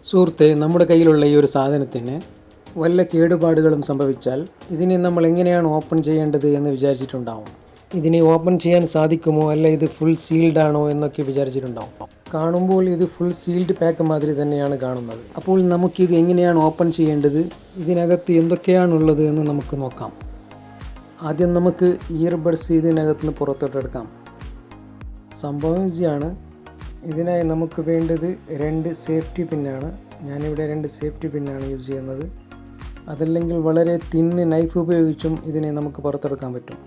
സുഹൃത്തെ, നമ്മുടെ കയ്യിലുള്ള ഈ ഒരു സാധനത്തിന് വല്ല കേടുപാടുകളും സംഭവിച്ചാൽ ഇതിനെ നമ്മൾ എങ്ങനെയാണ് ഓപ്പൺ ചെയ്യേണ്ടത് എന്ന് വിചാരിച്ചിട്ടുണ്ടാവും. ഇതിനെ ഓപ്പൺ ചെയ്യാൻ സാധിക്കുമോ, അല്ല ഇത് ഫുൾ സീൽഡ് ആണോ എന്നൊക്കെ വിചാരിച്ചിട്ടുണ്ടാവും. കാണുമ്പോൾ ഇത് ഫുൾ സീൽഡ് പാക്ക് മാതിരി തന്നെയാണ് കാണുന്നത്. അപ്പോൾ നമുക്കിത് എങ്ങനെയാണ് ഓപ്പൺ ചെയ്യേണ്ടത്, ഇതിനകത്ത് എന്തൊക്കെയാണുള്ളത് എന്ന് നമുക്ക് നോക്കാം. ആദ്യം നമുക്ക് ഇയർബഡ്സ് ഇതിനകത്ത് നിന്ന് പുറത്തോട്ടെടുക്കാം. സംഭവം ഈസിയാണ്. ഇതിനായി നമുക്ക് വേണ്ടത് 2 സേഫ്റ്റി പിന്നാണ്. ഞാനിവിടെ 2 സേഫ്റ്റി പിന്നാണ് യൂസ് ചെയ്യുന്നത്. അതല്ലെങ്കിൽ വളരെ തിന്ന് നൈഫ് ഉപയോഗിച്ചും ഇതിനെ നമുക്ക് പുറത്തെടുക്കാൻ പറ്റും.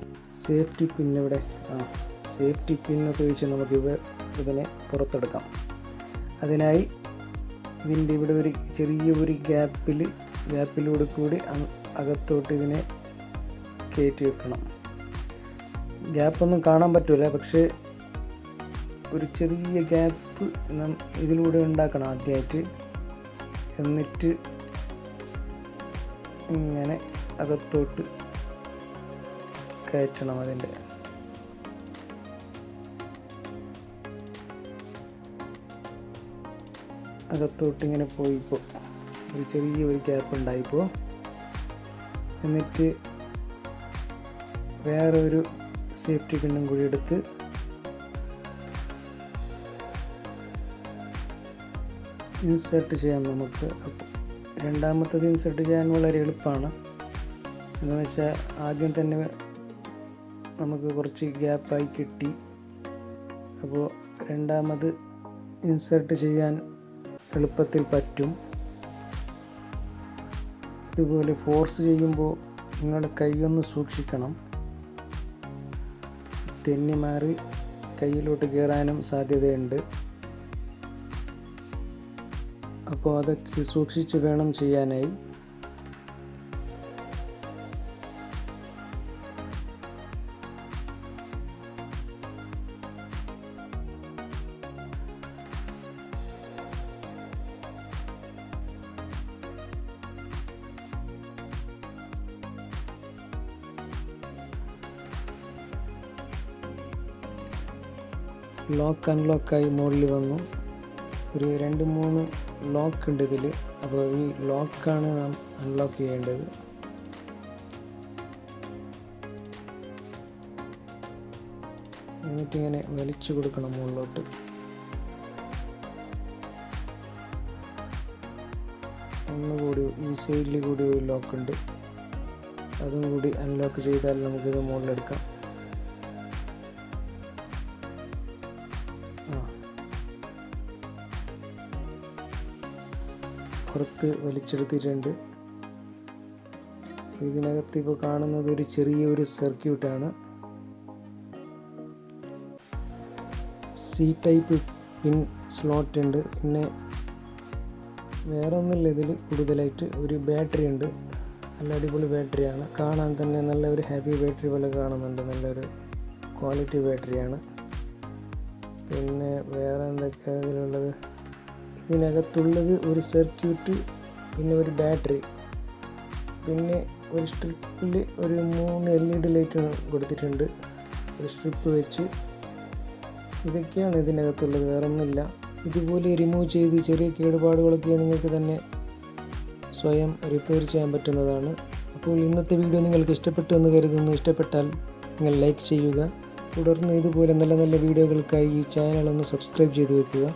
സേഫ്റ്റി പിന്നിവിടെ സേഫ്റ്റി പിൻ ഉപയോഗിച്ച് നമുക്ക് ഇതിനെ പുറത്തെടുക്കാം. അതിനായി ഇതിൻ്റെ ഇവിടെ ഒരു ചെറിയ ഒരു ഗ്യാപ്പിലൂടെ കൂടി അകത്തോട്ട് ഇതിനെ കയറ്റി വെക്കണം. ഗ്യാപ്പൊന്നും കാണാൻ പറ്റില്ല, പക്ഷേ ഒരു ചെറിയ ഗ്യാപ്പ് ഇതിലൂടെ ഉണ്ടാക്കണം ആദ്യമായിട്ട്. എന്നിട്ട് ഇങ്ങനെ അകത്തോട്ട് കയറ്റണം. അതിൻ്റെ അകത്തോട്ട് ഇങ്ങനെ പോയിപ്പോൾ ഒരു ചെറിയൊരു ഗ്യാപ്പ് ഉണ്ടായിപ്പോൾ. എന്നിട്ട് വേറെ ഒരു സേഫ്റ്റി പിന്നും കൂടി എടുത്ത് ഇൻസേർട്ട് ചെയ്യാം നമുക്ക്. രണ്ടാമത്തത് ഇൻസേർട്ട് ചെയ്യാൻ വളരെ എളുപ്പമാണ്. എന്താണെന്ന് വെച്ചാൽ ആദ്യം തന്നെ നമുക്ക് കുറച്ച് ഗ്യാപ്പായി കിട്ടി. അപ്പോൾ രണ്ടാമത് ഇൻസേർട്ട് ചെയ്യാൻ എളുപ്പത്തിൽ പറ്റും. ഇതുപോലെ ഫോഴ്സ് ചെയ്യുമ്പോൾ നിങ്ങളുടെ കൈയൊന്ന് സൂക്ഷിക്കണം. തെന്നി മാറി കയ്യിലോട്ട് കയറാനും സാധ്യതയുണ്ട്. അപ്പോൾ അതൊക്കെ സൂക്ഷിച്ച് വേണം ചെയ്യാനായി. ലോക്ക് അൺലോക്കായി മുകളിൽ വന്നു. ഒരു 2-3 ലോക്ക് ഉണ്ട് ഇതിൽ. അപ്പോൾ ഈ ലോക്കാണ് നാം അൺലോക്ക് ചെയ്യേണ്ടത്. എന്നിട്ടിങ്ങനെ വലിച്ചു കൊടുക്കണം മുകളിലോട്ട്. ഒന്നുകൂടി ഈ സൈഡിൽ കൂടി ഒരു ലോക്ക് ഉണ്ട്, അതും കൂടി അൺലോക്ക് ചെയ്താൽ നമുക്കിത് മുകളിലെടുക്കാം. പുറത്ത് വലിച്ചെടുത്തിട്ടുണ്ട്. ഇതിനകത്ത് ഇപ്പോൾ കാണുന്നത് ഒരു ചെറിയൊരു സർക്യൂട്ടാണ്. സി ടൈപ്പ് പിൻ സ്ലോട്ട് ഉണ്ട്. പിന്നെ വേറെ ഒന്നുമില്ല ഇതിൽ കൂടുതലായിട്ട്. ഒരു ബാറ്ററി ഉണ്ട്, നല്ല അടിപൊളി ബാറ്ററിയാണ്. കാണാൻ തന്നെ നല്ല ഒരു ഹാപ്പി ബാറ്ററി പോലെ കാണുന്നുണ്ട്. നല്ലൊരു ക്വാളിറ്റി ബാറ്ററിയാണ്. പിന്നെ വേറെ എന്തൊക്കെയാണ് ഇതിലുള്ളത്? ഇതിനകത്തുള്ളത് ഒരു സർക്യൂട്ട്, പിന്നെ ഒരു ബാറ്ററി, പിന്നെ ഒരു സ്ട്രിപ്പിൽ ഒരു 3 LED ലൈറ്റ് കൊടുത്തിട്ടുണ്ട് ഒരു സ്ട്രിപ്പ് വെച്ച്. ഇതൊക്കെയാണ് ഇതിനകത്തുള്ളത്, വേറെ ഒന്നുമില്ല. ഇതുപോലെ റിമൂവ് ചെയ്ത് ചെറിയ കേടുപാടുകളൊക്കെ നിങ്ങൾക്ക് തന്നെ സ്വയം റിപ്പയർ ചെയ്യാൻ പറ്റുന്നതാണ്. അപ്പോൾ ഇന്നത്തെ വീഡിയോ നിങ്ങൾക്ക് ഇഷ്ടപ്പെട്ടു എന്ന് കരുതുന്നു. ഇഷ്ടപ്പെട്ടാൽ നിങ്ങൾ ലൈക്ക് ചെയ്യുക. തുടർന്ന് ഇതുപോലെ നല്ല നല്ല വീഡിയോകൾക്കായി ഈ ചാനൽ ഒന്ന് സബ്സ്ക്രൈബ് ചെയ്ത് വെക്കുക.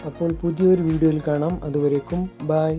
അപ്പോൾ പുതിയൊരു വീഡിയോയിൽ കാണാം. അതുവരേക്കും ബൈ.